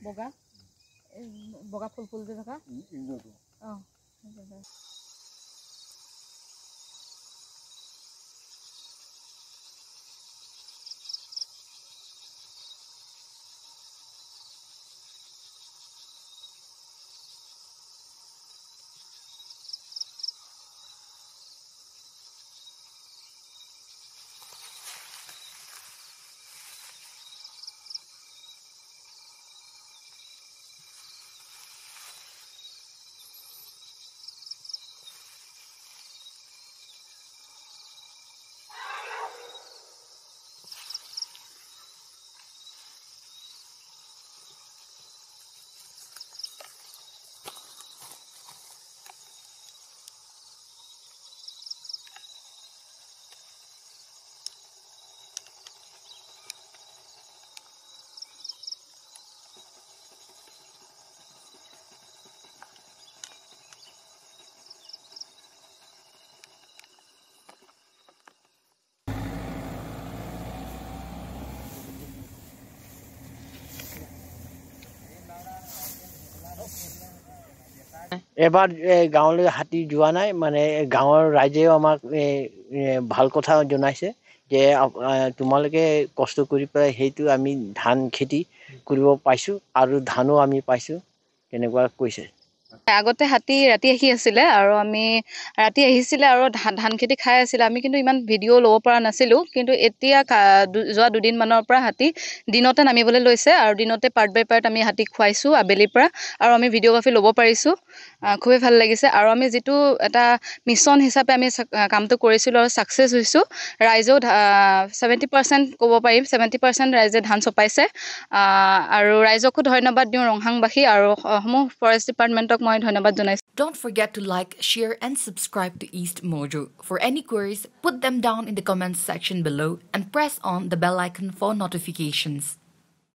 বগা বগা ফুল ফুল যে থকা অঁ এবাৰ গাঁৱলৈ হাতী যোৱা নাই মানে গাঁৱৰ ৰাইজেও আমাক ভাল কথা জনাইছে যে তোমালোকে কষ্ট কৰি পেলাই সেইটো আমি ধান খেতি কৰিব পাইছোঁ আৰু ধানো আমি পাইছোঁ তেনেকুৱা কৈছে আগতে হাতী ৰাতি আহি আছিলে আৰু আমি ৰাতি আহিছিলে আৰু ধান খেতি খাই আছিলে আমি কিন্তু ইমান ভিডিঅ' ল'ব পৰা নাছিলোঁ কিন্তু এতিয়া যোৱা দুদিনমানৰ পৰা হাতী দিনতে নামিবলৈ লৈছে আৰু দিনতে পাৰ্ট বাই পাৰ্ট আমি হাতীক খুৱাইছোঁ আবেলিৰ পৰা আৰু আমি ভিডিঅ'গ্ৰাফী ল'ব পাৰিছোঁ খুবেই ভাল লাগিছে আৰু আমি যিটো এটা মিছন হিচাপে আমি কামটো কৰিছিলোঁ আৰু ছাকচেছ হৈছোঁ ৰাইজেও 70% ক'ব পাৰিম 70% ৰাইজে ধান চপাইছে আৰু ৰাইজকো ধন্যবাদ দিওঁ ৰংহাংবাসী আৰু সমূহ ফৰেষ্ট ডিপাৰ্টমেণ্টক মই ধন্যবাদ জনাইছোঁ Don't forget to like, share and subscribe to East Mojo. For any queries, put them down in the comments section below and press on the bell icon for notifications.